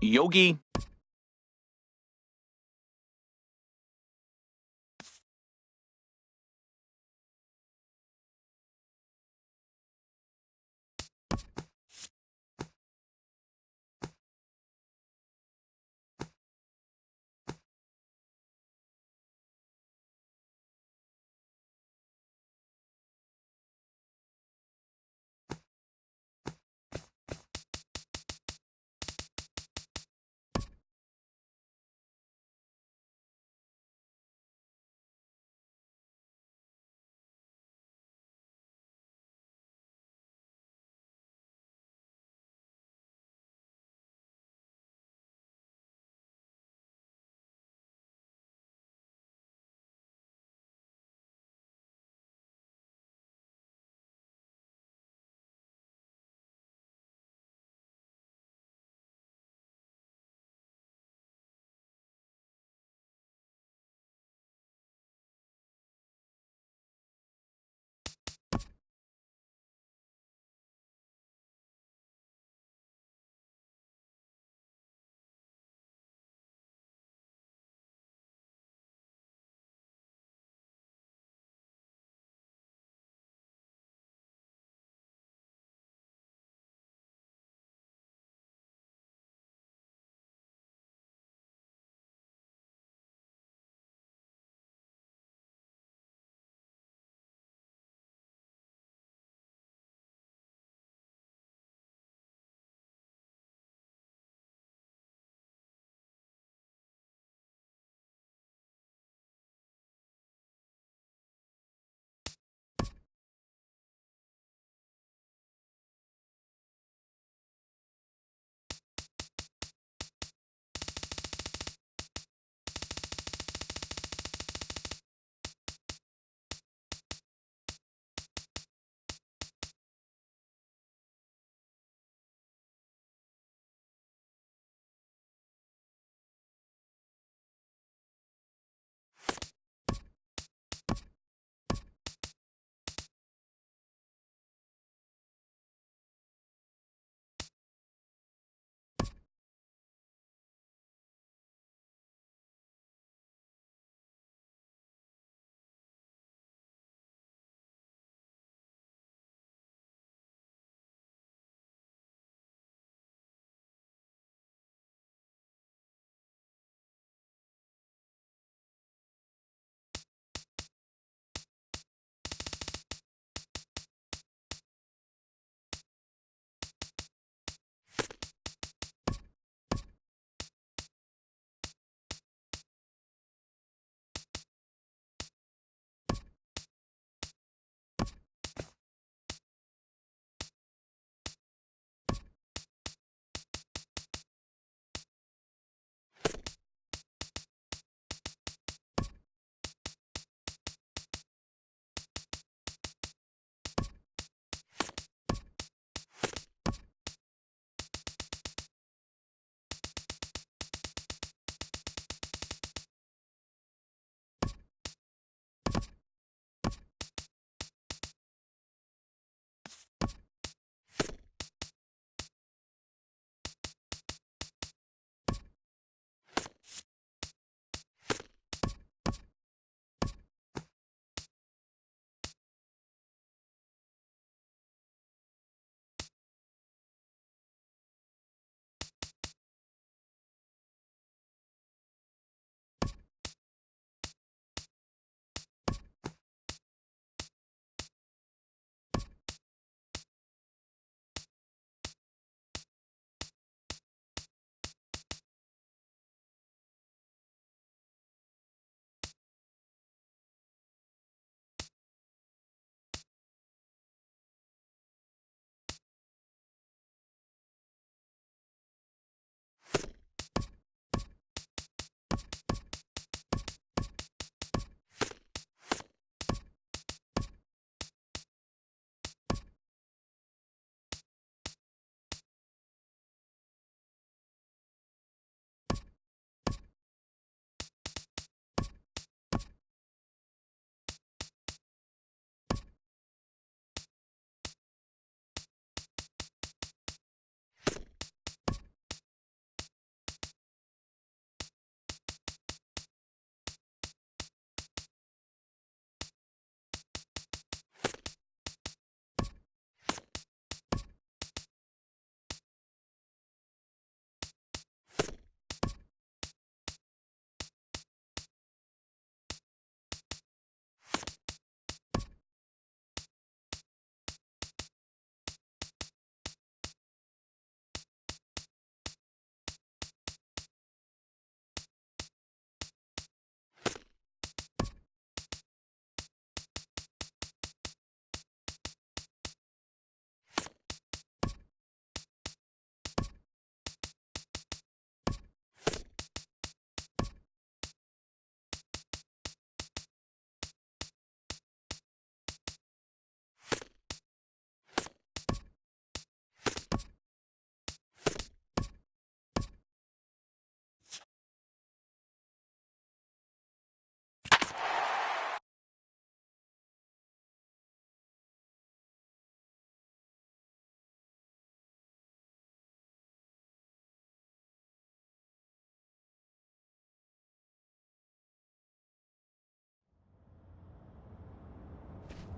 Yogi.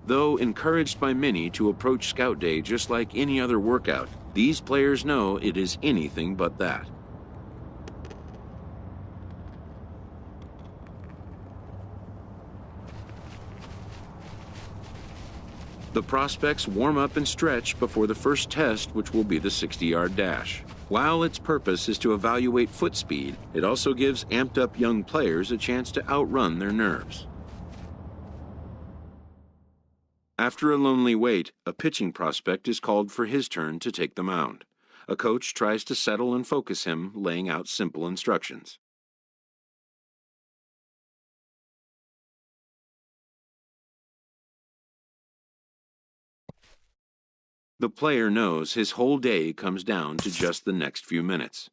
Though encouraged by many to approach Scout Day just like any other workout, these players know it is anything but that. The prospects warm up and stretch before the first test, which will be the 60-yard dash. While its purpose is to evaluate foot speed, it also gives amped-up young players a chance to outrun their nerves. After a lonely wait, a pitching prospect is called for his turn to take the mound. A coach tries to settle and focus him, laying out simple instructions. The player knows his whole day comes down to just the next few minutes.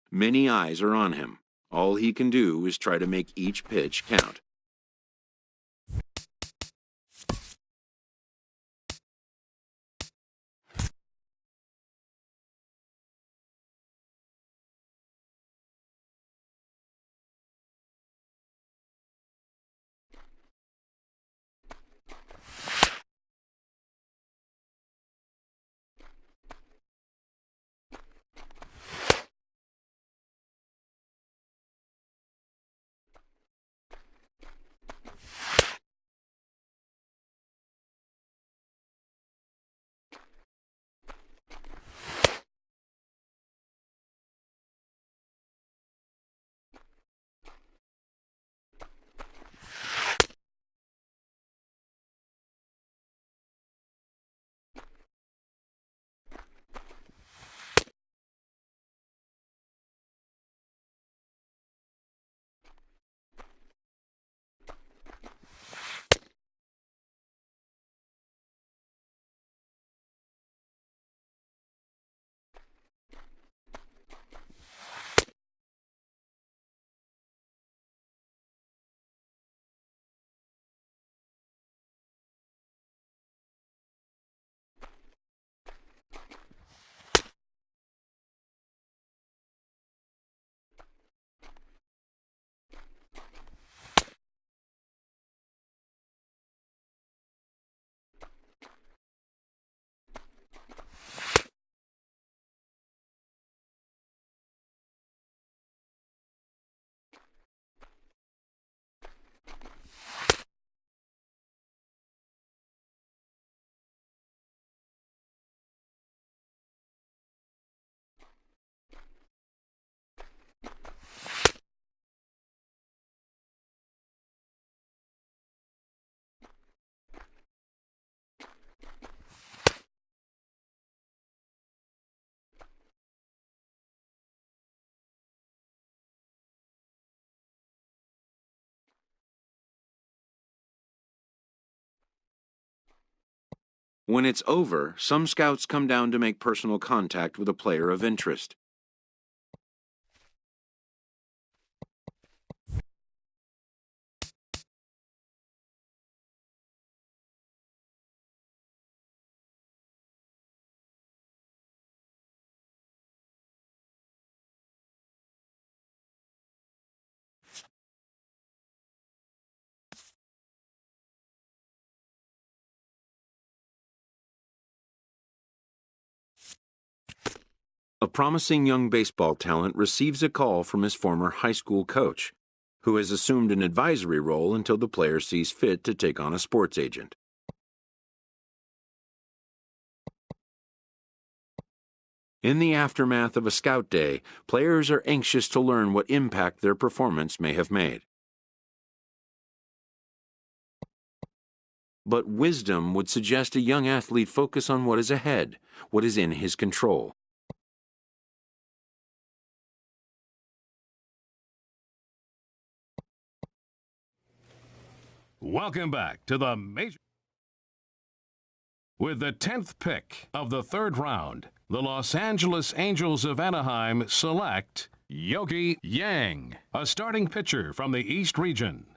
Many eyes are on him. All he can do is try to make each pitch count. When it's over, some scouts come down to make personal contact with a player of interest. A promising young baseball talent receives a call from his former high school coach, who has assumed an advisory role until the player sees fit to take on a sports agent. In the aftermath of a scout day, players are anxious to learn what impact their performance may have made. But wisdom would suggest a young athlete focus on what is ahead, what is in his control. Welcome back to the major. With the 10th pick of the third round, the Los Angeles Angels of Anaheim select Yogi Yang, a starting pitcher from the East region.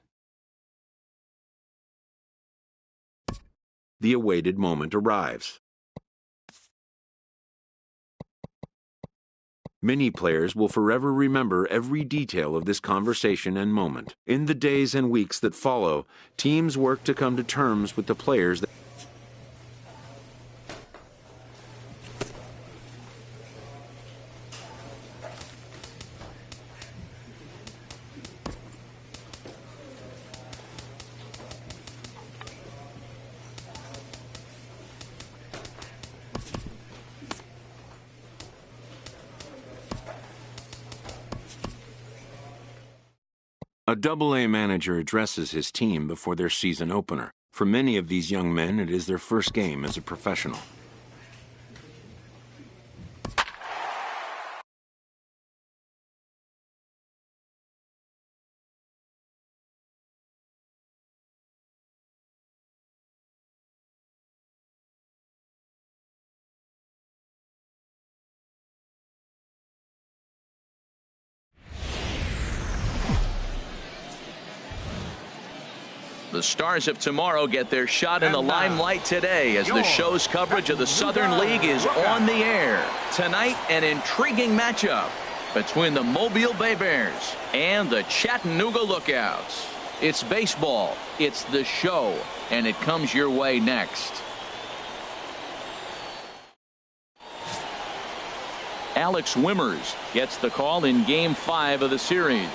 The awaited moment arrives. Many players will forever remember every detail of this conversation and moment. In the days and weeks that follow, teams work to come to terms with the players that A Double-A manager addresses his team before their season opener. For many of these young men, it is their first game as a professional. The stars of tomorrow get their shot in the limelight today as the show's coverage of the Southern League is on the air. Tonight, an intriguing matchup between the Mobile Bay Bears and the Chattanooga Lookouts. It's baseball, it's the show, and it comes your way next. Alex Wimmers gets the call in Game 5 of the series.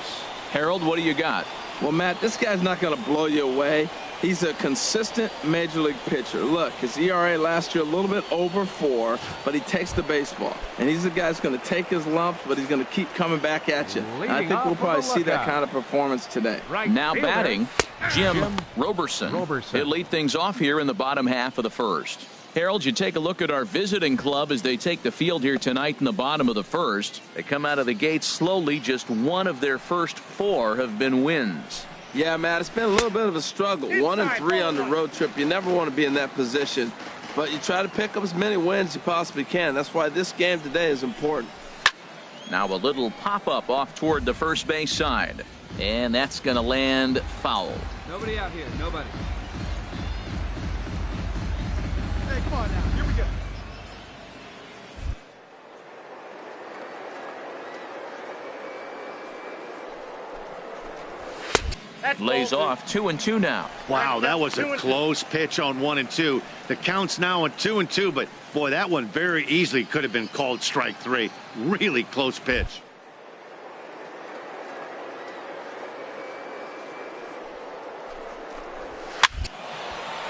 Harold, what do you got? Well, Matt, this guy's not going to blow you away. He's a consistent major league pitcher. Look, his ERA last year a little bit over 4, but he takes the baseball. And he's the guy that's going to take his lumps, but he's going to keep coming back at you. And I think we'll probably see that kind of performance today. Now batting, Jim Roberson. He'll lead things off here in the bottom half of the first. Harold, you take a look at our visiting club as they take the field here tonight in the bottom of the first. They come out of the gate slowly. Just one of their first 4 have been wins. Yeah, Matt, it's been a little bit of a struggle. 1-3 on the road trip. You never want to be in that position, but you try to pick up as many wins as you possibly can. That's why this game today is important. Now a little pop-up off toward the first base side, and that's going to land foul. Nobody out here, nobody. Hey, come on now, here we go. Lays off 2-2 now. Wow, that was a close pitch on 1-2. The count's now on 2-2, but boy, that one very easily could have been called strike 3. Really close pitch.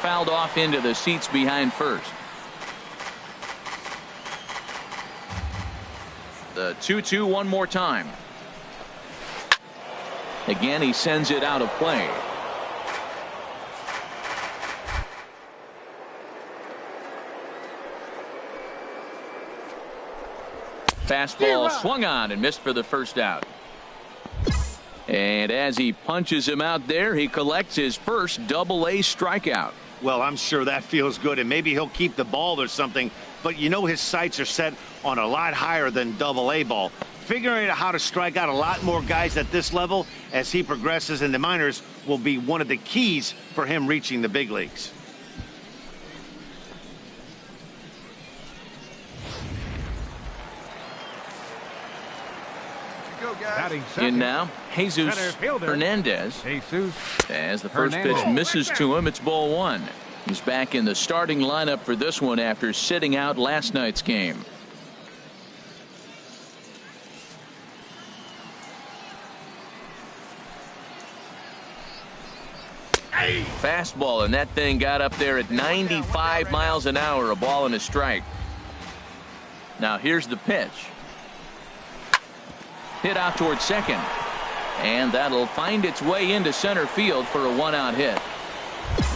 Fouled off into the seats behind first. The 2-2 one more time. Again, he sends it out of play. Fastball swung on and missed for the first out. And as he punches him out there, he collects his first Double-A strikeout. Well, I'm sure that feels good, and maybe he'll keep the ball or something, but you know his sights are set on a lot higher than Double-A ball. Figuring out how to strike out a lot more guys at this level as he progresses in the minors will be one of the keys for him reaching the big leagues. In now, Jesus Hernandez. As the first pitch misses to him, it's ball 1. He's back in the starting lineup for this one after sitting out last night's game. Fastball, and that thing got up there at 95 miles an hour, a ball and a strike. Now here's the pitch. Hit out towards second, and that'll find its way into center field for a 1-out hit.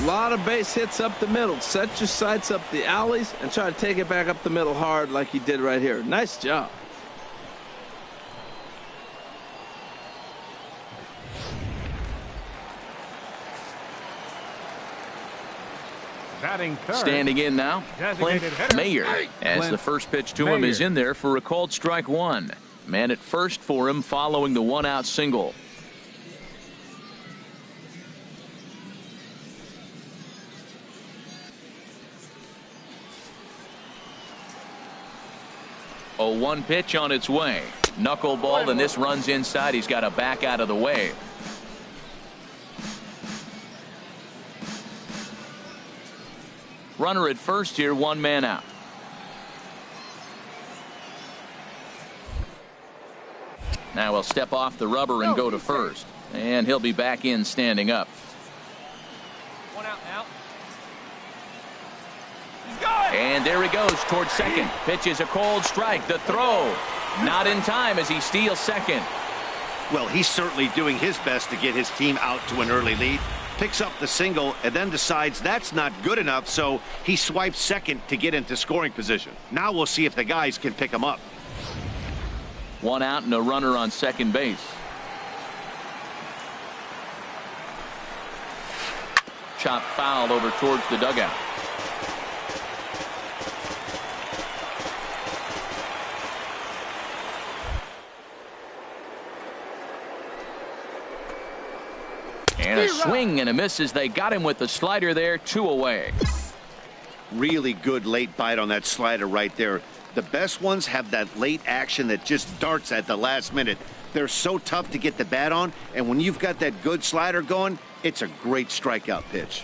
A lot of base hits up the middle. Set your sights up the alleys and try to take it back up the middle hard like he did right here. Nice job. Standing in now, Clint Mayer, as the first pitch to him is in there for a called strike 1. Man at first for him following the 1-out single. A 1 pitch on its way. Knuckleball, and this runs inside. He's got to back out of the way. Runner at first here, 1 man out. Now he'll step off the rubber and go to first. And he'll be back in standing up. 1 out now. And there he goes towards second. Pitch is a cold strike. The throw not in time as he steals second. Well, he's certainly doing his best to get his team out to an early lead. Picks up the single and then decides that's not good enough, so he swipes second to get into scoring position. Now we'll see if the guys can pick him up. One out and a runner on second base. Chop foul over towards the dugout. And a swing and a miss as they got him with the slider there, 2 away. Really good late bite on that slider right there. The best ones have that late action that just darts at the last minute. They're so tough to get the bat on, and when you've got that good slider going, it's a great strikeout pitch.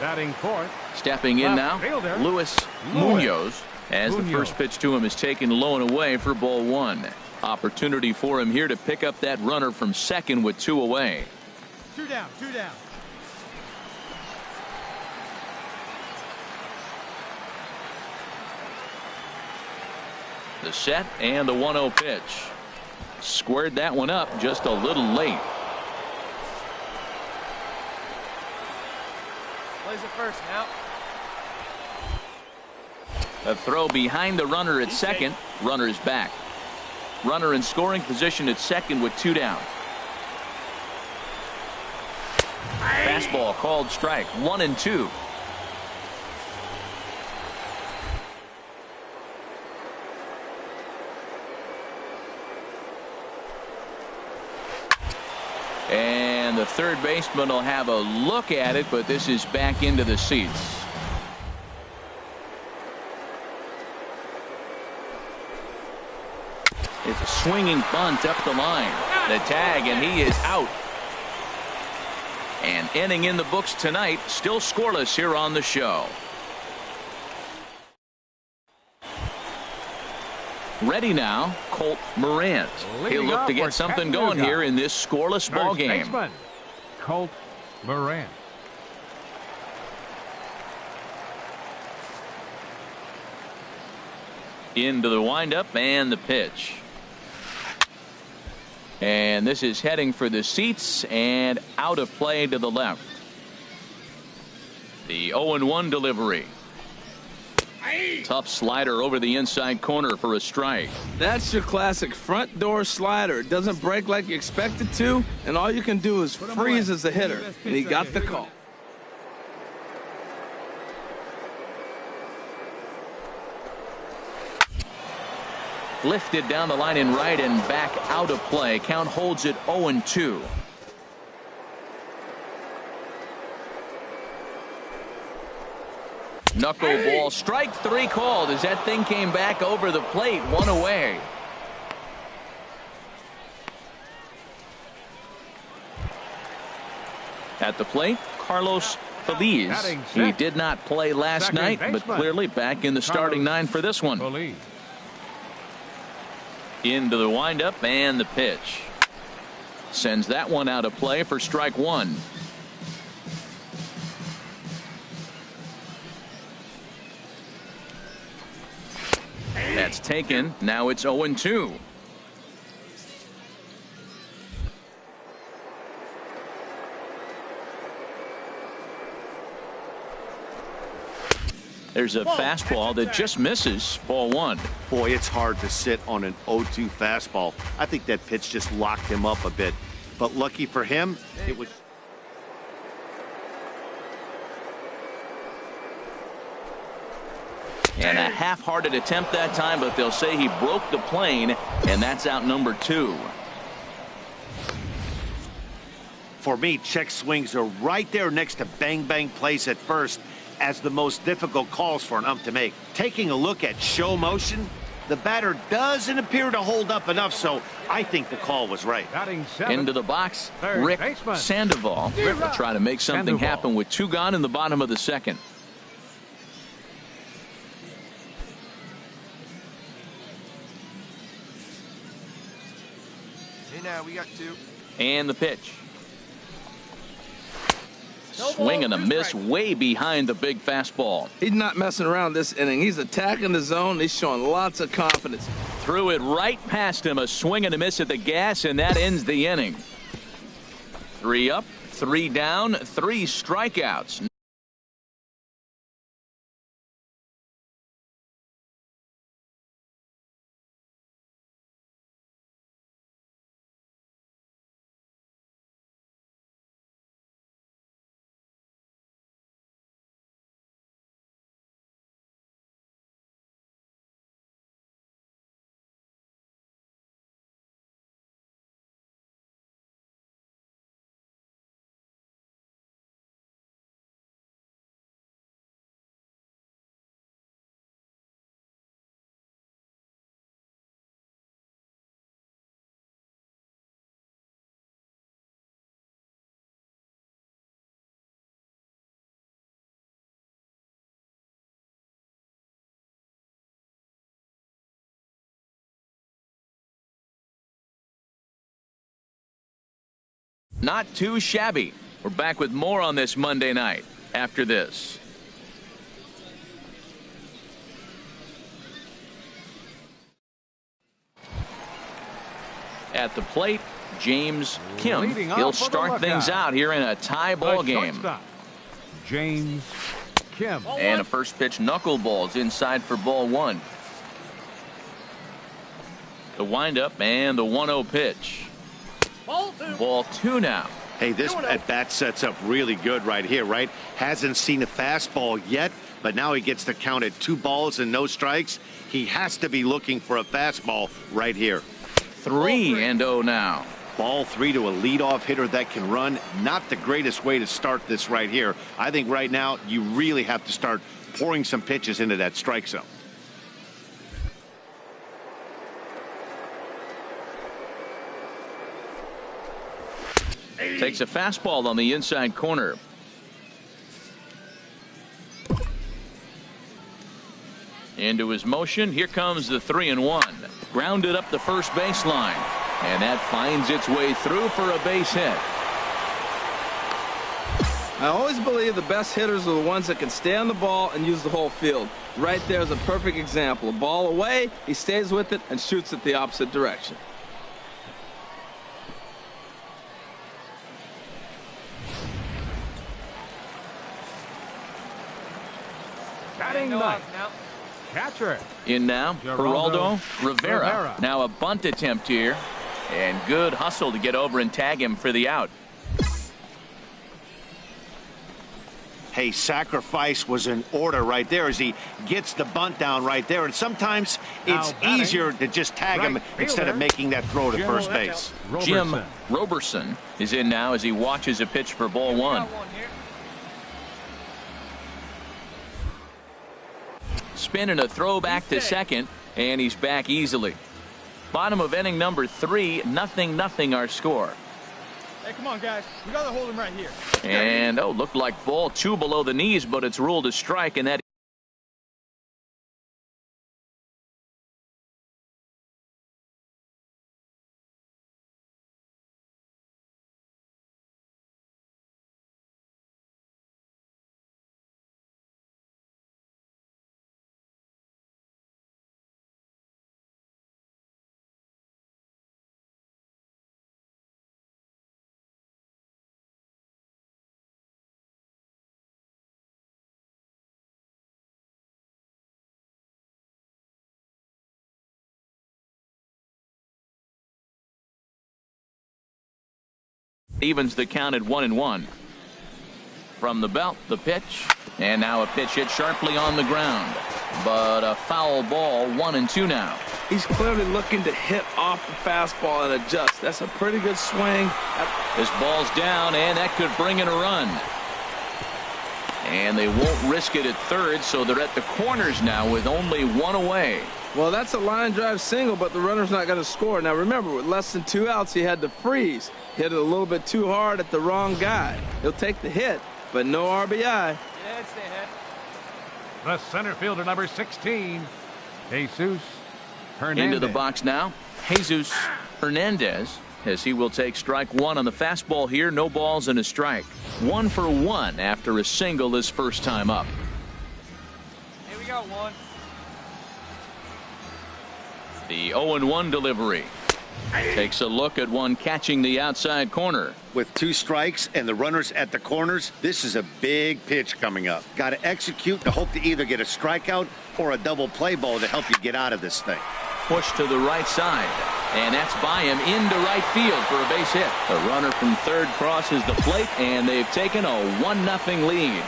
Batting fourth. Stepping in now, fielder, Luis Munoz, as the first pitch to him is taken low and away for ball 1. Opportunity for him here to pick up that runner from second with 2 away. 2 down, 2 down. The set and the 1-0 pitch. Squared that one up just a little late. Plays it first now. A throw behind the runner at second. Runner is back. Runner in scoring position at second with 2 down. Fastball called strike. 1-2. And the third baseman will have a look at it, but this is back into the seats. It's a swinging bunt up the line. The tag, and he is out. And inning in the books tonight, still scoreless here on the show. Ready now, Colt Morant. He'll look to get something going here in this scoreless ball game. Colt Morant. Into the windup and the pitch. And this is heading for the seats and out of play to the left. The 0-1 delivery. Tough slider over the inside corner for a strike. That's your classic front door slider. It doesn't break like you expect it to, and all you can do is freeze as a hitter. And he got the call. Lifted down the line in right and back out of play. Count holds it 0-2. Knuckleball, strike 3 called as that thing came back over the plate. 1 away. At the plate, Carlos Feliz. He did not play last night, but clearly back in the starting 9 for this one. Into the windup and the pitch. Sends that one out of play for strike 1. That's taken. Now it's 0-2. There's a fastball that just misses. Ball 1. Boy, it's hard to sit on an 0-2 fastball. I think that pitch just locked him up a bit. But lucky for him, it was. And a half-hearted attempt that time, but they'll say he broke the plane, and that's out number 2. For me, check swings are right there next to bang-bang plays at first as the most difficult calls for an ump to make. Taking a look at show motion, the batter doesn't appear to hold up enough, so I think the call was right. Into the box, Rick Sandoval. Rick will try to make something happen with 2 gone in the bottom of the second. Hey, now we got 2. And the pitch. Swing and a miss way behind the big fastball. He's not messing around this inning. He's attacking the zone. He's showing lots of confidence. Threw it right past him. A swing and a miss at the gas, and that ends the inning. 3 up, 3 down, 3 strikeouts. Not too shabby. We're back with more on this Monday night after this. At the plate, James Kim. He'll start things out here in a tie ball game. James Kim. And a first pitch knuckleballs inside for ball 1. The windup and the 1-0 pitch. Ball 2 now. Hey, this at bat sets up really good right here, right? Hasn't seen a fastball yet, but now he gets to count at 2 balls and no strikes. He has to be looking for a fastball right here. 3-0 now. Ball 3 to a leadoff hitter that can run. Not the greatest way to start this right here. I think right now you really have to start pouring some pitches into that strike zone. Takes a fastball on the inside corner. Into his motion. Here comes the 3-1. Grounded up the first baseline. And that finds its way through for a base hit. I always believe the best hitters are the ones that can stay on the ball and use the whole field. Right there is a perfect example. A ball away, he stays with it and shoots it the opposite direction. Batting ninth. Catcher. In now, Geraldo Rivera. Now a bunt attempt here. And good hustle to get over and tag him for the out. Hey, sacrifice was in order right there as he gets the bunt down right there. And sometimes it's easier to just tag him instead of making that throw to first base. Jim Roberson is in now as he watches a pitch for ball 1. Spin and a throw back to second, and he's back easily. Bottom of inning number 3, 0-0 our score. Hey, come on, guys. We got to hold him right here. And, looked like ball 2 below the knees, but it's ruled a strike, and that evens the count at 1-1. From the belt, the pitch, and now a pitch hit sharply on the ground, but a foul ball. 1-2 now. He's clearly looking to hit off the fastball and adjust. That's a pretty good swing. This ball's down, and that could bring in a run. And they won't risk it at third, so they're at the corners now with only 1 away. Well, that's a line drive single, but the runner's not going to score. Now, remember, with less than 2 outs, he had to freeze. Hit it a little bit too hard at the wrong guy. He'll take the hit, but no RBI. Yeah, it's the hit. The center fielder, number 16, Jesus Hernandez. Into the box now, Jesus Hernandez. as he will take strike one on the fastball here. No balls and a strike. 1 for 1 after a single his first time up. Here we go, one. The 0-1 delivery. Takes a look at one catching the outside corner. With 2 strikes and the runners at the corners, this is a big pitch coming up. Got to execute to hope to either get a strikeout or a double play ball to help you get out of this thing. Push to the right side, and that's by him into right field for a base hit. The runner from third crosses the plate, and they've taken a 1-0 lead.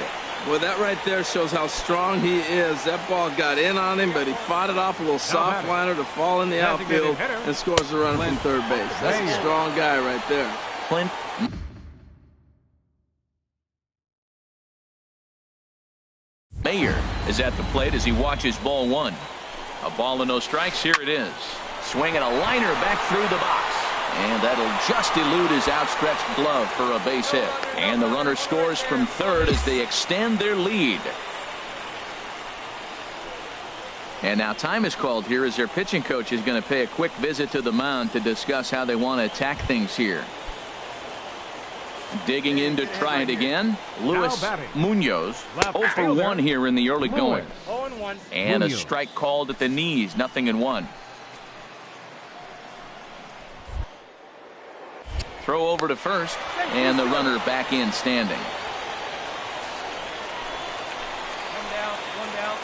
Well, that right there shows how strong he is. That ball got in on him, but he fought it off a little soft liner to fall in the outfield and scores the runner from third base. That's a strong guy right there. Clint Mayer is at the plate as he watches ball one. A ball and no strikes. Here it is. Swinging a liner back through the box. And that'll just elude his outstretched glove for a base hit. And the runner scores from third as they extend their lead. And now time is called here as their pitching coach is going to pay a quick visit to the mound to discuss how they want to attack things here. Digging in to try it again, Luis Munoz. 0 for 1 here in the early going. And a strike called at the knees. 0-1. Throw over to first, and the runner back in standing. One down.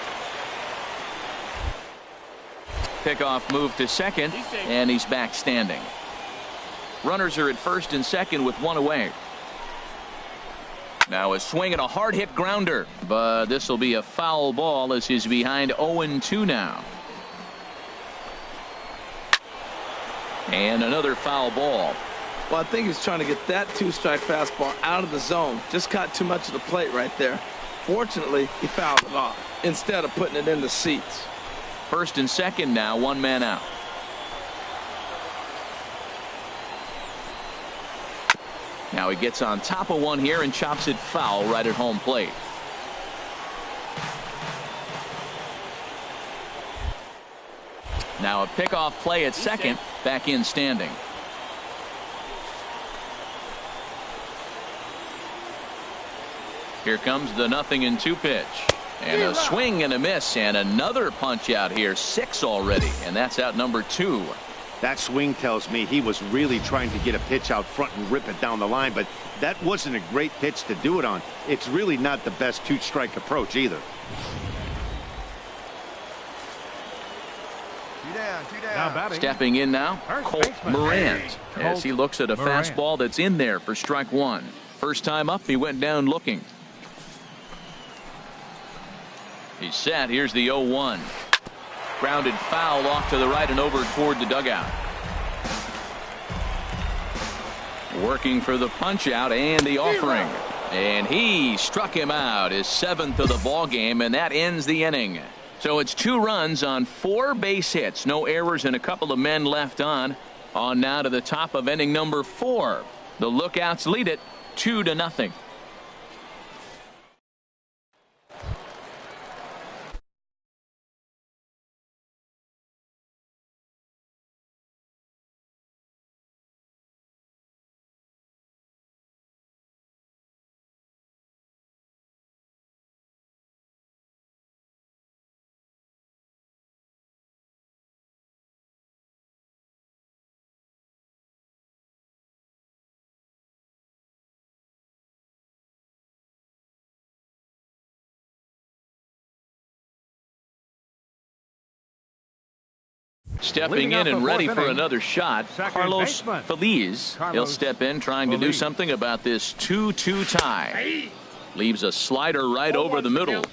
Pickoff move to second, and he's back standing. Runners are at first and second with one away. Now a swing and a hard hit grounder, but this will be a foul ball as he's behind 0-2 now. And another foul ball. Well, I think he's trying to get that 2-strike fastball out of the zone. Just caught too much of the plate right there. Fortunately, he fouled it off instead of putting it in the seats. First and second now, 1 man out. Now he gets on top of one here and chops it foul right at home plate. Now a pickoff play at second, back in standing. Here comes the 0-2 pitch. And a swing and a miss, and another punch out here. 6 already, and that's out number 2. That swing tells me he was really trying to get a pitch out front and rip it down the line, but that wasn't a great pitch to do it on. It's really not the best 2-strike approach either. Stepping in now, Colt Morant, as he looks at a fastball that's in there for strike one. First time up, he went down looking. He's set. Here's the 0-1. Grounded foul off to the right and over toward the dugout. Working for the punch out and the offering. And he struck him out, his 7th of the ball game, and that ends the inning. So it's 2 runs on 4 base hits, no errors, and a couple of men left on. On now to the top of inning number 4. The Lookouts lead it 2-0. Stepping in and ready for another shot, Carlos Feliz. He'll step in trying to do something about this 2-2 tie. Leaves a slider right over the middle.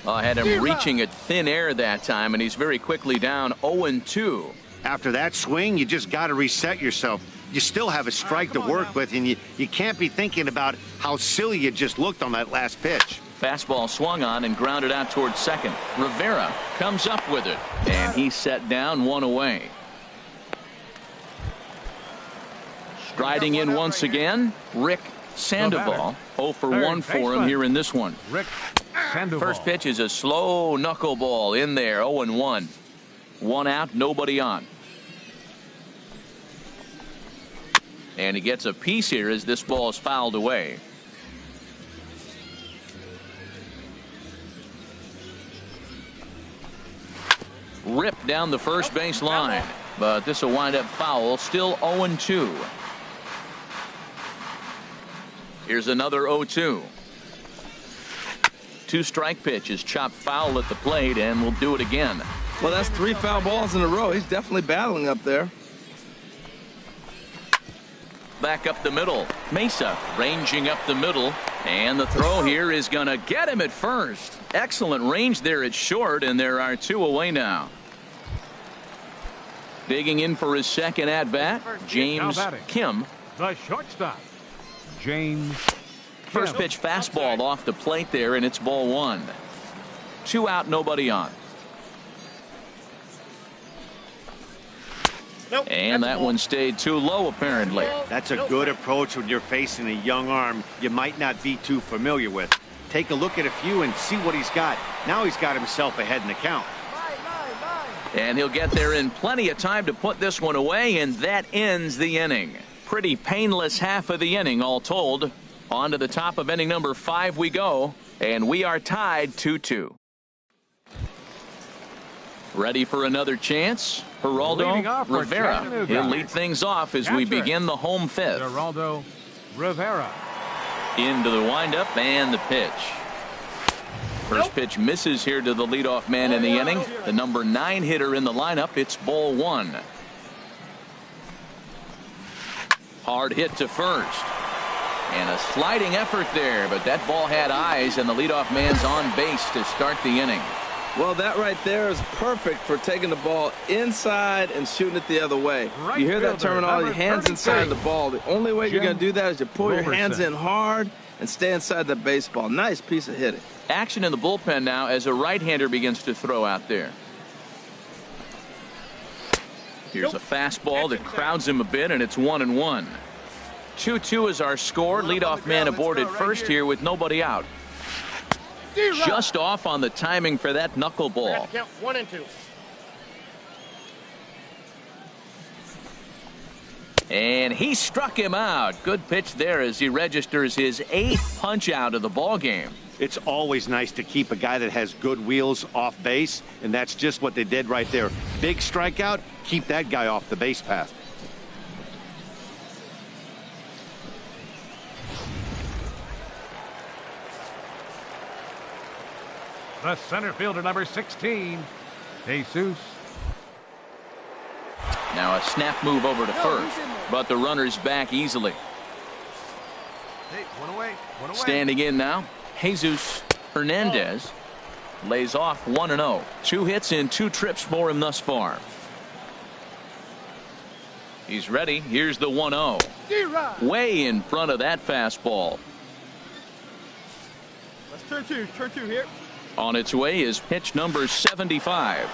I had him reaching at thin air that time, and he's very quickly down 0-2. After that swing, you just got to reset yourself. You still have a strike to work with, and you can't be thinking about how silly you just looked on that last pitch. Fastball swung on and grounded out towards second. Rivera comes up with it, and he's set down 1 away. Striding in once again, Rick Sandoval 0 for 1 for him here in this one. First pitch is a slow knuckleball in there. 0-1. 1 out, nobody on. And he gets a piece here as this ball is fouled away. Ripped down the first base line, but this will wind up foul. Still 0-2. Here's another 0-2. 2-strike pitch is chopped foul at the plate, and we'll do it again. Well, that's 3 foul balls in a row. He's definitely battling up there. Back up the middle. Mesa ranging up the middle, and the throw here is going to get him at first. Excellent range there at short, and there are 2 away now. Digging in for his second at bat, James Kim. The shortstop, James. First pitch fastball off the plate there, and it's ball 1. 2 out, nobody on. And that one stayed too low, apparently. That's a good approach when you're facing a young arm you might not be too familiar with. Take a look at a few and see what he's got. Now he's got himself ahead in the count. And he'll get there in plenty of time to put this one away, and that ends the inning. Pretty painless half of the inning, all told. On to the top of inning number 5 we go, and we are tied 2-2. Ready for another chance? Geraldo Rivera. He'll lead things off as we begin the home 5th. Geraldo Rivera. Into the windup and the pitch. First pitch misses here to the leadoff man in the inning. The number 9 hitter in the lineup. It's ball 1. Hard hit to first. And a sliding effort there, but that ball had eyes, and the leadoff man's on base to start the inning. Well, that right there is perfect for taking the ball inside and shooting it the other way. You hear that terminology, hands inside the ball. The only way you're going to do that is you pull your hands in hard and stay inside the baseball. Nice piece of hitting. Action in the bullpen now as a right-hander begins to throw out there. Here's a fastball that crowds him a bit, and it's 1-1. 2-2 is our score. Leadoff man aboard at first here with nobody out. Just off on the timing for that knuckleball. Count 1 and 2. And he struck him out. Good pitch there as he registers his 8th punch out of the ball game. It's always nice to keep a guy that has good wheels off base, and that's just what they did right there. Big strikeout, keep that guy off the base path. The center fielder, number 16, Jesus. Now a snap move over to first, but the runner's back easily. Hey, one away. Standing in now, Jesus Hernandez lays off 1-0. 2 hits in 2 trips for him thus far. He's ready. Here's the 1-0. Way in front of that fastball. Let's turn 2 here. On its way is pitch number 75.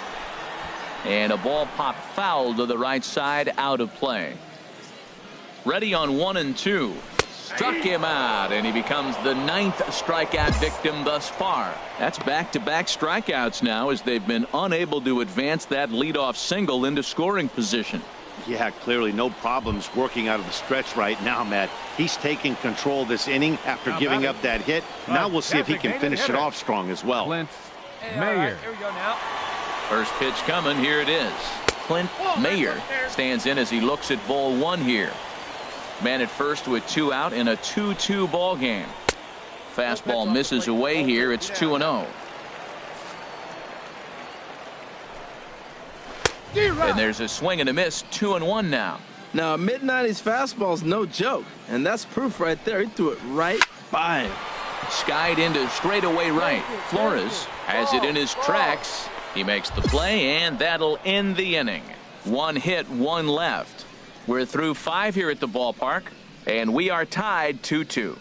And a ball popped foul to the right side, out of play. Ready on 1-2. Struck him out, and he becomes the 9th strikeout victim thus far. That's back-to-back strikeouts now as they've been unable to advance that leadoff single into scoring position. Yeah, clearly no problems working out of the stretch right now, Matt. He's taking control this inning after giving up that hit. Now we'll see if he can finish it off strong as well. Clint Hey, Mayer. right, here we go now. First pitch coming. Here it is. Clint Mayer stands in as he looks at ball 1 here. Man at first with 2 out in a 2-2 ball game. Fastball misses away here. It's 2-0. And there's a swing and a miss. 2-1 now. Now, a mid-90s fastball is no joke, and that's proof right there. He threw it right by him. Skied into straightaway right. Flores has it in his tracks. He makes the play, and that'll end the inning. 1 hit, 1 left. We're through 5 here at the ballpark, and we are tied 2-2.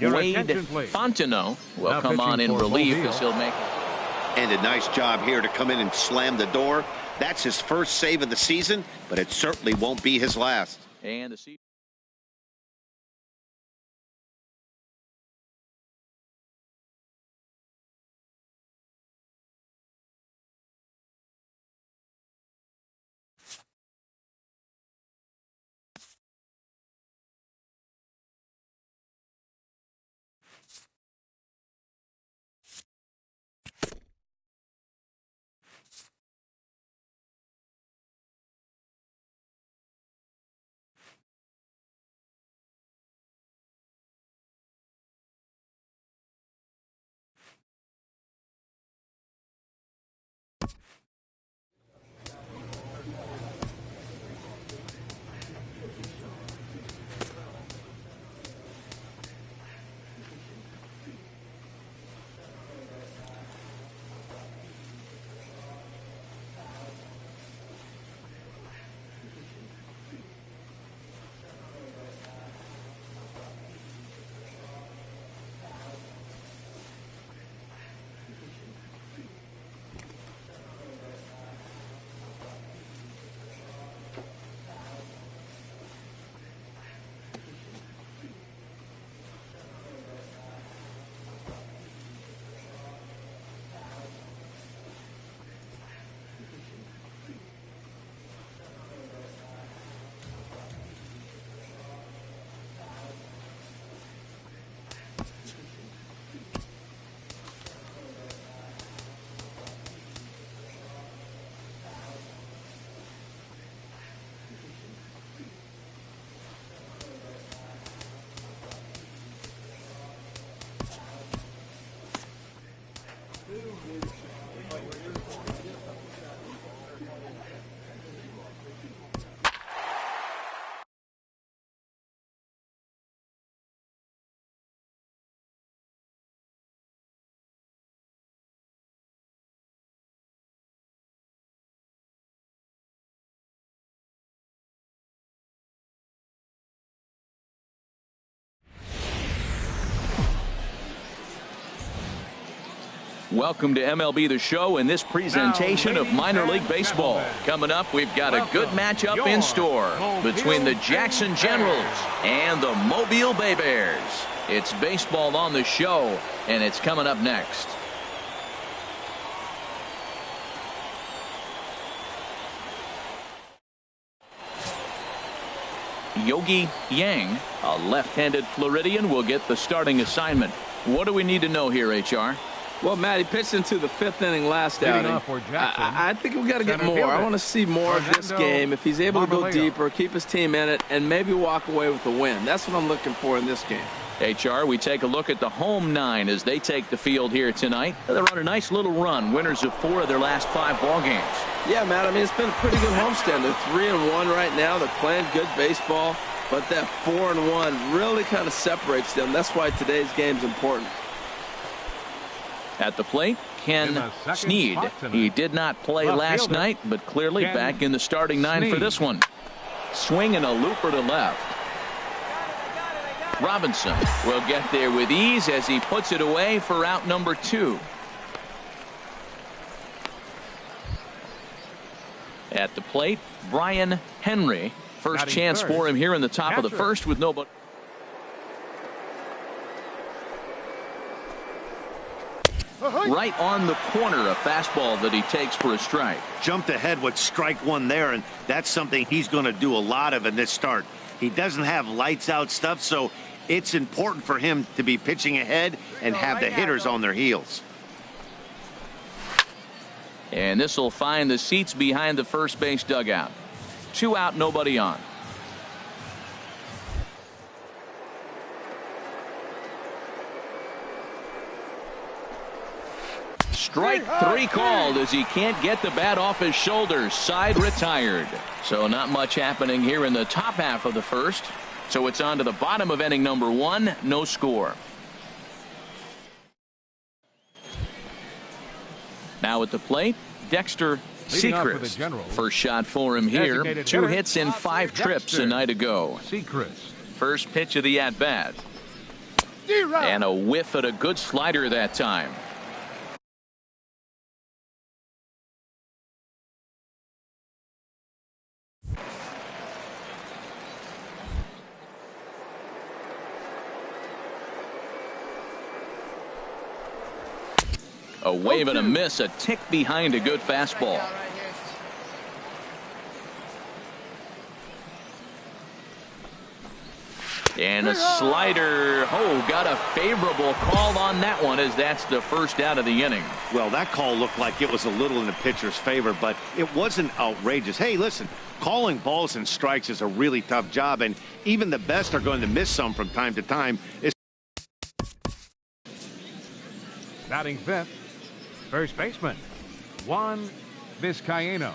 Wade Fontenot will come on in relief as he'll make it. And a nice job here to come in and slam the door. That's his first save of the season, but it certainly won't be his last. And the seat. Welcome to MLB The Show and this presentation of minor league baseball. Coming up, we've got a good matchup in store between the Jackson Generals and the Mobile Bay Bears. It's baseball on the show, and it's coming up next. Yogi Yang, a left-handed Floridian, will get the starting assignment. What do we need to know here, HR? Well, Matt, he pitched into the 5th inning last outing. I think we've got to get more. I want to see more of this game. If he's able to go deeper, keep his team in it, and maybe walk away with a win. That's what I'm looking for in this game. HR, we take a look at the home 9 as they take the field here tonight. They're on a nice little run, winners of 4 of their last 5 ball games. Yeah, Matt, I mean, it's been a pretty good homestand. They're 3-1 right now. They're playing good baseball, but that 4-1 really kind of separates them. That's why today's game's important. At the plate, Ken Sneed. He did not play last night, but clearly back in the starting 9 for this one. Swing and a looper to left. Robinson will get there with ease as he puts it away for out number 2. At the plate, Brian Henry. First chance for him here in the top of the first with nobody. Right on the corner, a fastball that he takes for a strike. Jumped ahead with strike 1 there, and that's something he's going to do a lot of in this start. He doesn't have lights out stuff, so it's important for him to be pitching ahead and have the hitters on their heels. And this will find the seats behind the first base dugout. 2 out, nobody on. Strike 3 called as he can't get the bat off his shoulders. Side retired. So not much happening here in the top half of the first. So it's on to the bottom of inning number 1. No score. Now at the plate, Dexter Sechrist. First shot for him here. 2 hits in 5 trips a night ago. First pitch of the at-bat. And a whiff at a good slider that time. A wave and a miss, a tick behind a good fastball. And a slider. Oh, got a favorable call on that one, as that's the first out of the inning. Well, that call looked like it was a little in the pitcher's favor, but it wasn't outrageous. Hey, listen, calling balls and strikes is a really tough job, and even the best are going to miss some from time to time. Batting fifth, first baseman, Juan Vizcaíno.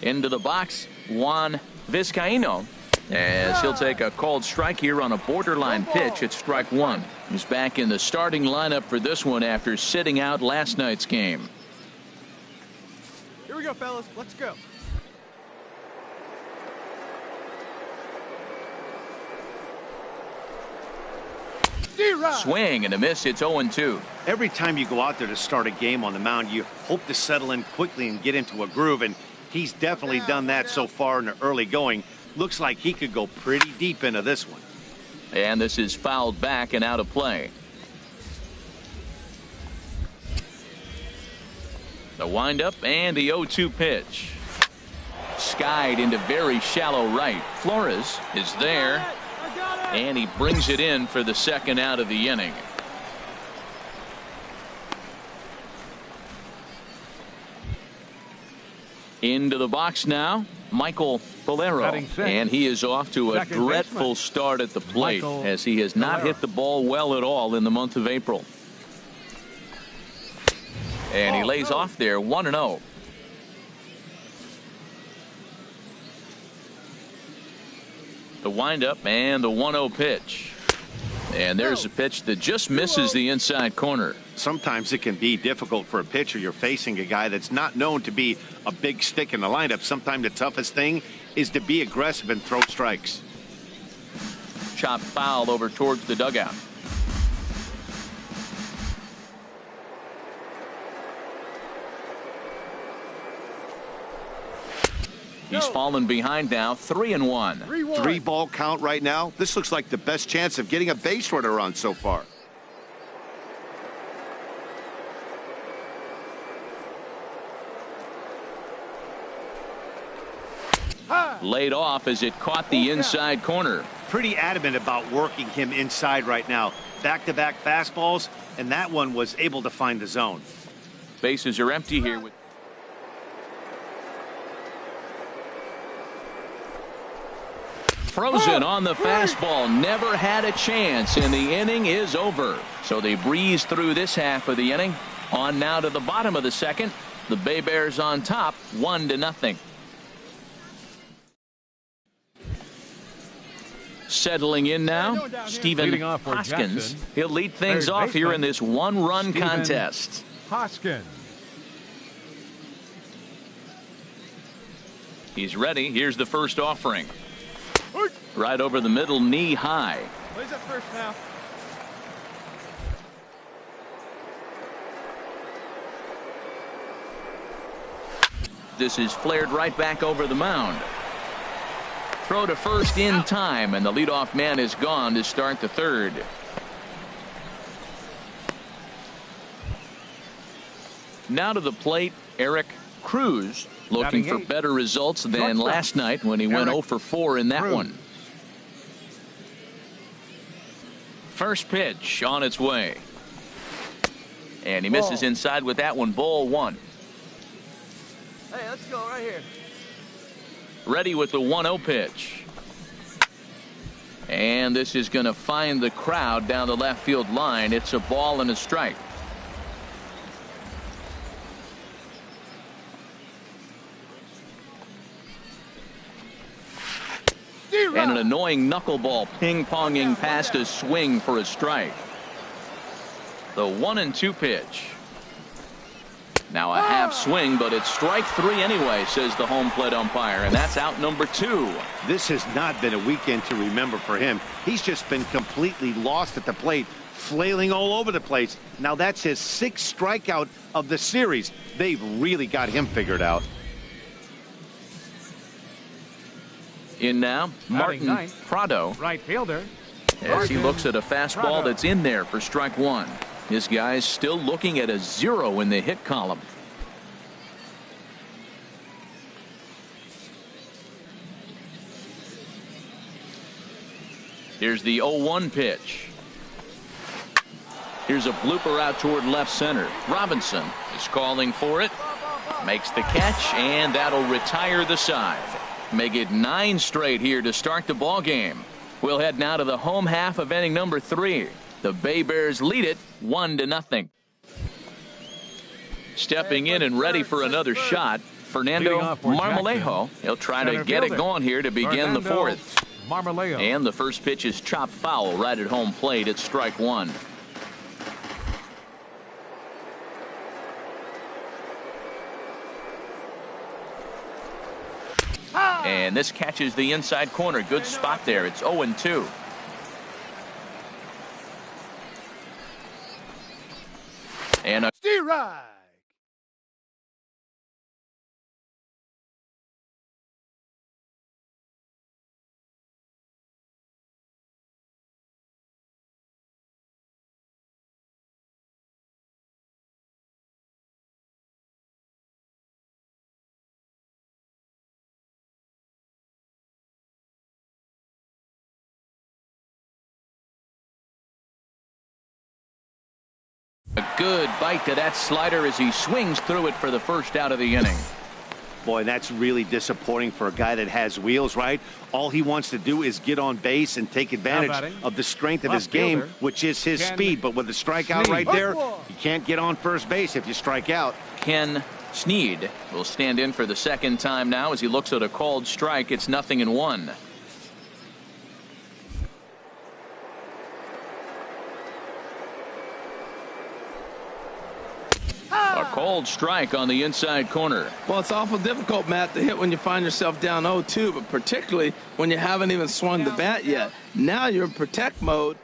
Into the box, Juan Vizcaíno, as he'll take a called strike here on a borderline pitch at strike one. He's back in the starting lineup for this one after sitting out last night's game. Here we go, fellas. Let's go. Swing and a miss. It's 0-2. Every time you go out there to start a game on the mound, you hope to settle in quickly and get into a groove, and he's definitely done that so far in the early going. Looks like he could go pretty deep into this one. And this is fouled back and out of play. The windup and the 0-2 pitch. Skied into very shallow right. Flores is there, and he brings it in for the second out of the inning. Into the box now, Michael Bolero, and he is off to a dreadful start at the plate, as he has not hit the ball well at all in the month of April. And he lays off there, 1-0. The windup and the 1-0 pitch. And there's a pitch that just misses the inside corner. Sometimes it can be difficult for a pitcher. You're facing a guy that's not known to be a big stick in the lineup. Sometimes the toughest thing is to be aggressive and throw strikes. Chopped foul over towards the dugout. He's fallen behind now, 3-1. 3-ball count right now. This looks like the best chance of getting a base runner on so far. Laid off as it caught the inside corner. Pretty adamant about working him inside right now. Back-to-back fastballs, and that one was able to find the zone. Bases are empty here with frozen on the fastball. Never had a chance, and the inning is over. So they breeze through this half of the inning. On now to the bottom of the second. The Bay Bears on top, 1-0. Settling in now, Stephen Hoskins. He'll lead things off here in this one-run contest. Hoskins. He's ready. Here's the first offering. Right over the middle, knee high. Plays up first now. This is flared right back over the mound. Throw to first in time, and the leadoff man is gone to start the third. Now to the plate, Eric Cruz, looking for better results than last night when he went 0 for 4 in that one. First pitch on its way. And he misses inside with that one, ball 1. Hey, let's go right here. Ready with the 1-0 pitch. And this is going to find the crowd down the left field line. It's a ball and a strike. And an annoying knuckleball ping-ponging past a swing for a strike. The 1-2 pitch. Now a half swing, but it's strike 3 anyway, says the home plate umpire, and that's out number 2. This has not been a weekend to remember for him. He's just been completely lost at the plate, flailing all over the place. Now that's his 6th strikeout of the series. They've really got him figured out. In now, Martin Prado, Right fielder. as he looks at a fastball that's in there for strike 1. This guy's still looking at a 0 in the hit column. Here's the 0-1 pitch. Here's a blooper out toward left center. Robinson is calling for it. Makes the catch, and that'll retire the side. Make it 9 straight here to start the ball game. We'll head now to the home half of inning number 3. The Bay Bears lead it 1-0. Stepping in and ready for another shot, Fernando Marmolejo. He'll try to get it going here to begin the 4th. And the first pitch is chopped foul right at home plate. It's strike 1. And this catches the inside corner. Good spot there. It's 0-2. And a strike. a good bite to that slider as he swings through it for the first out of the inning. Boy, that's really disappointing for a guy that has wheels, right? All he wants to do is get on base and take advantage of the strength of his game, which is his speed. But with the strikeout right there, you can't get on first base if you strike out. Ken Sneed will stand in for the second time now as he looks at a called strike. It's 0-1. A called strike on the inside corner. Well, it's awful difficult, Matt, to hit when you find yourself down 0-2, but particularly when you haven't even swung the bat yet. Now you're in protect mode.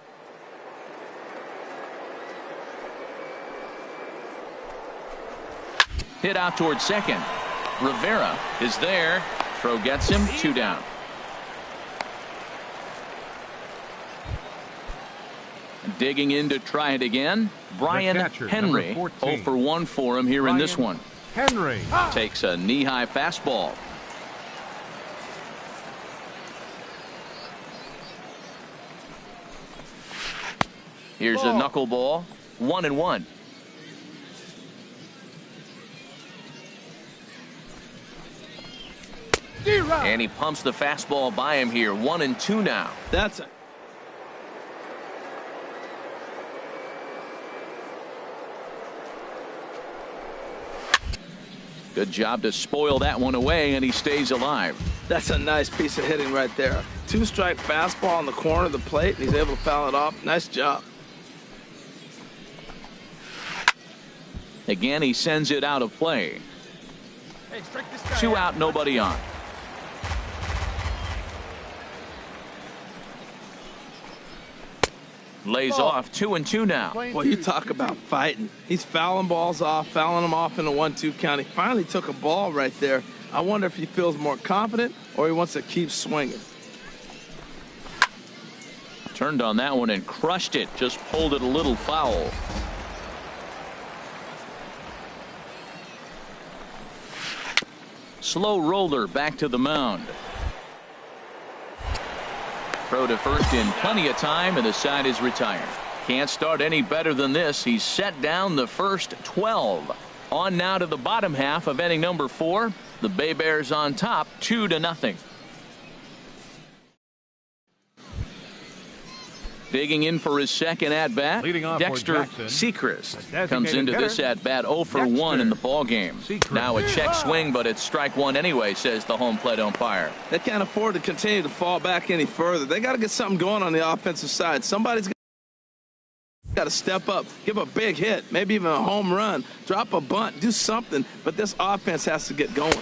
Hit out toward second. Rivera is there. Throw gets him. 2 down. Digging in to try it again. Brian Henry. 0 for 1 for him here in this one. Henry takes a knee-high fastball. Here's a knuckleball. 1-1. And he pumps the fastball by him here. 1-2 now. That's it. Good job to spoil that one away, and he stays alive. That's a nice piece of hitting right there. 2-strike fastball on the corner of the plate, and he's able to foul it off. Nice job. Again, he sends it out of play. Hey, strike this guy 2 out, nobody on. Lays off. 2-2 now. Well, you talk about fighting. He's fouling balls off, fouling them off in a 1-2 count. He finally took a ball right there. I wonder if he feels more confident or he wants to keep swinging. Turned on that one and crushed it. Just pulled it a little foul. Slow roller back to the mound. Throw to first in plenty of time, and the side is retired. Can't start any better than this. He's set down the first 12. On now to the bottom half of inning number 4. The Bay Bears on top, 2-0. Digging in for his second at-bat, Dexter Sechrist comes into this at-bat 0 for 1 in the ballgame. Now a check swing, but it's strike 1 anyway, says the home plate umpire. They can't afford to continue to fall back any further. They got to get something going on the offensive side. Somebody's got to step up, give a big hit, maybe even a home run, drop a bunt, do something. But this offense has to get going.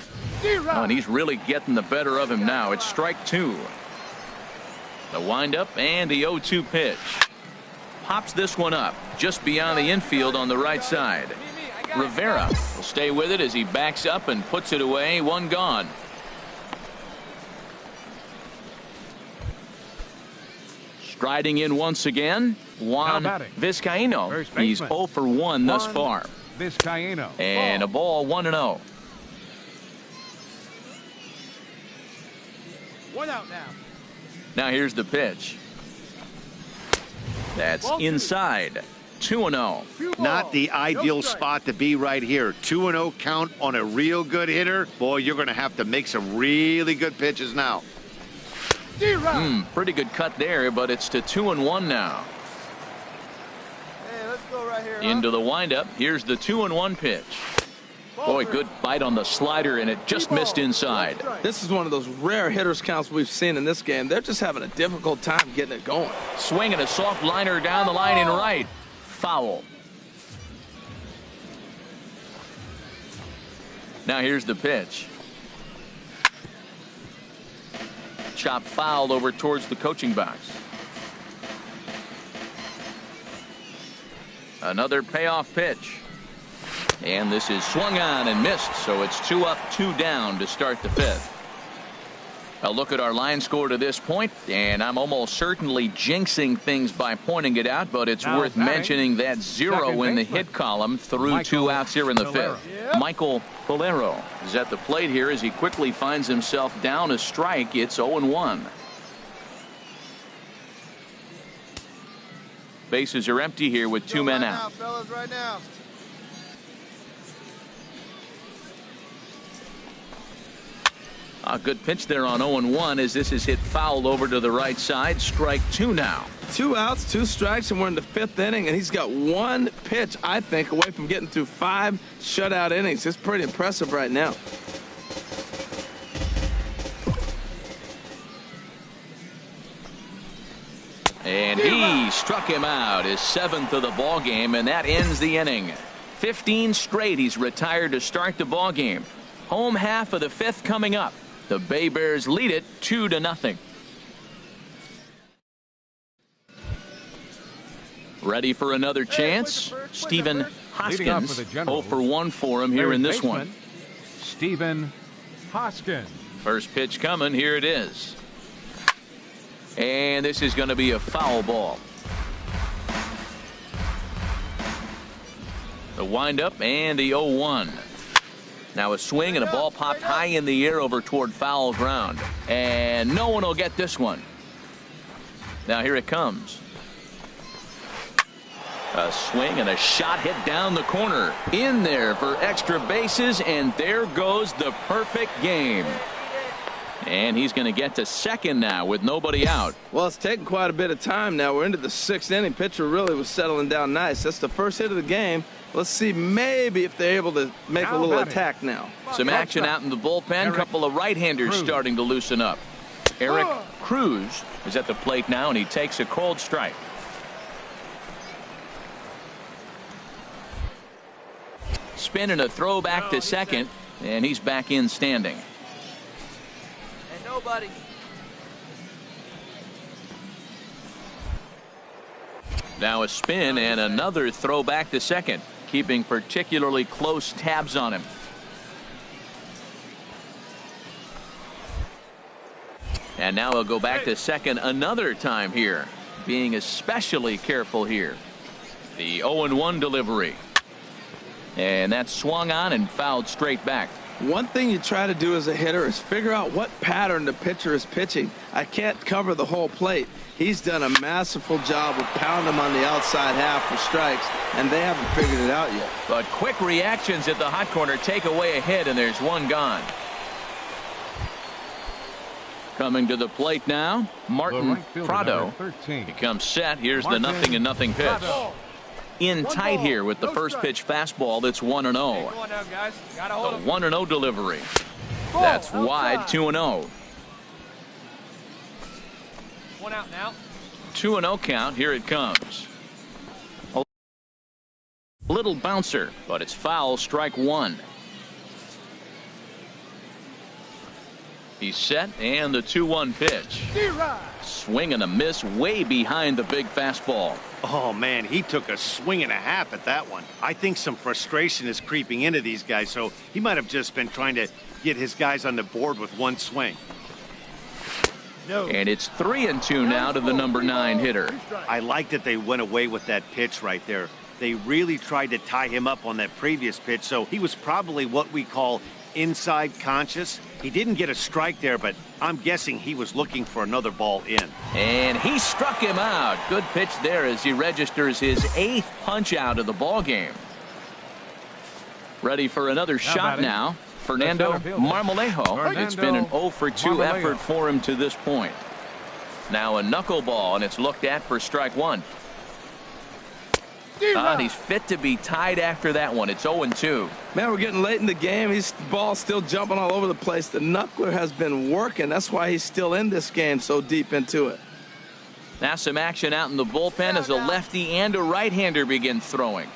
Oh, and he's really getting the better of him now. It's strike two. The windup and the 0-2 pitch. Pops this one up just beyond the infield on the right side. Rivera will stay with it as he backs up and puts it away. One gone. Striding in once again, Juan Vizcaino. He's 0 for 1 thus far. Vizcaino. And a ball 1-0. One out now. Now here's the pitch. That's inside. 2-0. Not the ideal spot to be right here. 2-0 count on a real good hitter. Boy, you're going to have to make some really good pitches now. Pretty good cut there, but it's to 2-1 now. Hey, let's go right here. Into the windup. Here's the 2-1 pitch. Boy, good bite on the slider, and it just missed inside. This is one of those rare hitters counts we've seen in this game. They're just having a difficult time getting it going. Swinging a soft liner down the line in right. Foul. Now here's the pitch. Chop fouled over towards the coaching box. Another payoff pitch. And this is swung on and missed, so it's 2 up, 2 down to start the fifth. A look at our line score to this point, and I'm almost certainly jinxing things by pointing it out, but it's worth mentioning that 0 in the hit column through 2 outs here in the fifth. Michael Bolero is at the plate here as he quickly finds himself down a strike. It's 0-1. Bases are empty here with 2 men out. Right now. A good pitch there on 0-1 as this is hit foul over to the right side. Strike 2 now. 2 outs, 2 strikes, and we're in the 5th inning, and he's got 1 pitch, I think, away from getting through 5 shutout innings. It's pretty impressive right now. And he struck him out, his 7th of the ball game, and that ends the inning. 15 straight he's retired to start the ball game. Home half of the 5th coming up. The Bay Bears lead it 2-0. Ready for another chance? Stephen Hoskins. 0 for 1 for him here in this one. Stephen Hoskins. First pitch coming. Here it is. And this is going to be a foul ball. The windup and the 0-1. Now a swing and a ball popped high in the air over toward foul ground. And no one will get this one. Now here it comes. A swing and a shot hit down the corner. In there for extra bases, and there goes the perfect game. And he's going to get to second now with nobody out. Well, it's taken quite a bit of time now. We're into the 6th inning. Pitcher really was settling down nice. That's the first hit of the game. Let's see maybe if they're able to make a little attack now. Some action out in the bullpen. Couple of right-handers starting to loosen up. Eric Cruz is at the plate now, and he takes a cold strike. Spin and a throw back to second, and he's back in standing. And nobody. Now a spin and another throw back to second, keeping particularly close tabs on him. And now he'll go back to second another time here, being especially careful here. The 0-1 delivery. And that's swung on and fouled straight back. One thing you try to do as a hitter is figure out what pattern the pitcher is pitching. I can't cover the whole plate. He's done a masterful job of pounding them on the outside half for strikes, and they haven't figured it out yet. But quick reactions at the hot corner take away a hit, and there's one gone. Coming to the plate now, Martin Prado. He comes set. Here's the 0-0 pitch. In tight here with the first pitch fastball. That's 1-0. The 1-0 delivery. That's wide. 2-0. 1 out now. 2-0 count. Here it comes. Little bouncer, but it's foul, strike one. He's set, and the 2-1 pitch. Swing and a miss way behind the big fastball. Oh, man, he took a swing and a half at that one. I think some frustration is creeping into these guys, so he might have just been trying to get his guys on the board with one swing. And it's 3-2 now to the number 9 hitter. I like that they went away with that pitch right there. They really tried to tie him up on that previous pitch, so he was probably what we call inside conscious. He didn't get a strike there, but I'm guessing he was looking for another ball in. And he struck him out. Good pitch there as he registers his 8th punch out of the ball game. Ready for another shot now. Fernando Marmolejo. It's been an 0 for 2 effort for him to this point. Now a knuckleball, and it's looked at for strike one. He's fit to be tied after that one. It's 0-2. Man, we're getting late in the game. His ball's still jumping all over the place. The knuckler has been working. That's why he's still in this game so deep into it. Now some action out in the bullpen as a lefty and a right-hander begin throwing.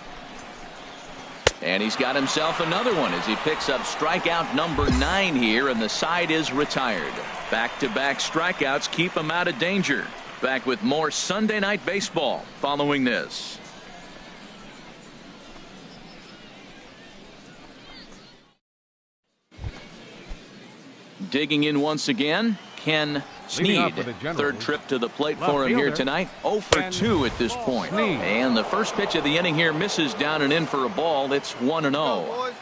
And he's got himself another one as he picks up strikeout number 9 here, and the side is retired. Back-to-back strikeouts keep him out of danger. Back with more Sunday Night Baseball following this. Digging in once again, Ken Snead. Third trip to the plate for him here tonight. 0 for 2 at this point. And the first pitch of the inning here misses down and in for a ball. It's 1-0.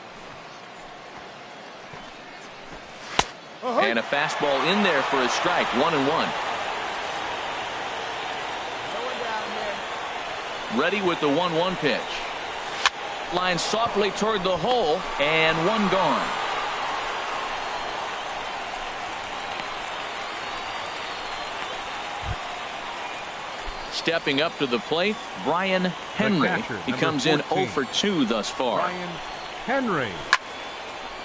And a fastball in there for a strike. 1-1. Ready with the 1-1 pitch. Line softly toward the hole, and one gone. Stepping up to the plate, Brian Henry. He comes in 0 for 2 thus far. Brian Henry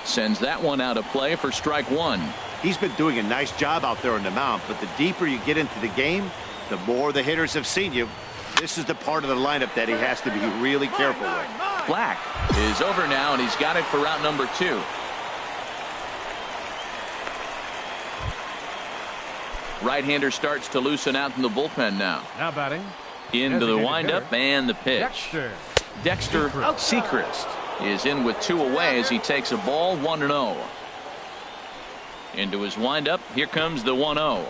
sends that one out of play for strike one. He's been doing a nice job out there on the mound, but the deeper you get into the game, the more the hitters have seen you. This is the part of the lineup that he has to be really careful with. Black is over now, and he's got it for out number 2. Right-hander starts to loosen out in the bullpen now. now batting. Into the windup and the pitch. Dexter Sechrist is in with 2 away as he takes a ball. 1-0. Into his windup. Here comes the 1-0.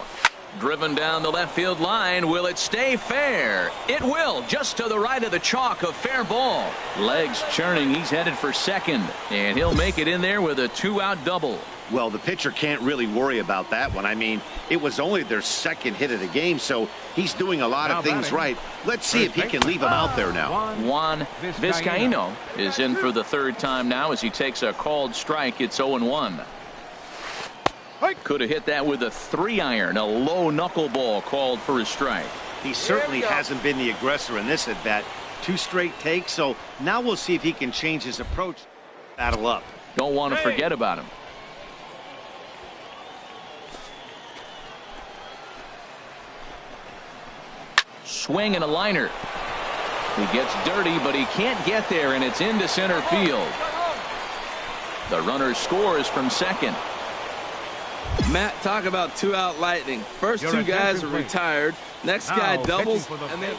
Driven down the left field line. Will it stay fair? It will. Just to the right of the chalk. A fair ball. Legs churning. He's headed for second. And he'll make it in there with a 2-out double. Well, the pitcher can't really worry about that one. I mean, it was only their second hit of the game, so he's doing a lot of things right. Let's see if he can leave him out there now. Juan Vizcaino is in for the 3rd time now as he takes a called strike. It's 0-1. Could have hit that with a 3-iron. A low knuckleball called for a strike. He certainly hasn't been the aggressor in this at bat. 2 straight takes, so now we'll see if he can change his approach. Battle up. Don't want to forget about him. Swing and a liner. He gets dirty, but he can't get there, and it's into center field. The runner scores from second. Matt, talk about 2-out lightning. First 2 guys are retired. Next guy doubles, and then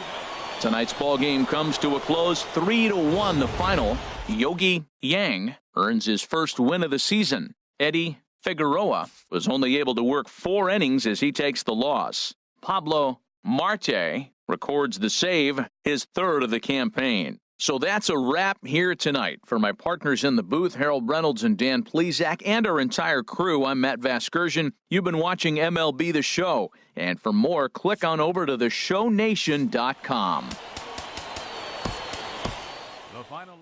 tonight's ball game comes to a close. 3-1 the final. Yogi Yang earns his first win of the season. Eddie Figueroa was only able to work 4 innings as he takes the loss. Pablo Marte records the save, his 3rd of the campaign. So that's a wrap here tonight. For my partners in the booth, Harold Reynolds and Dan Plesac, and our entire crew, I'm Matt Vasgersian. You've been watching MLB The Show. And for more, click on over to theshownation.com. The final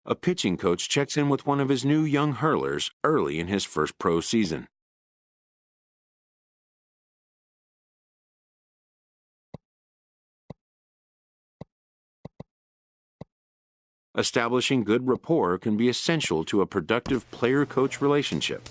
A pitching coach checks in with one of his new young hurlers early in his first pro season. Establishing good rapport can be essential to a productive player-coach relationship.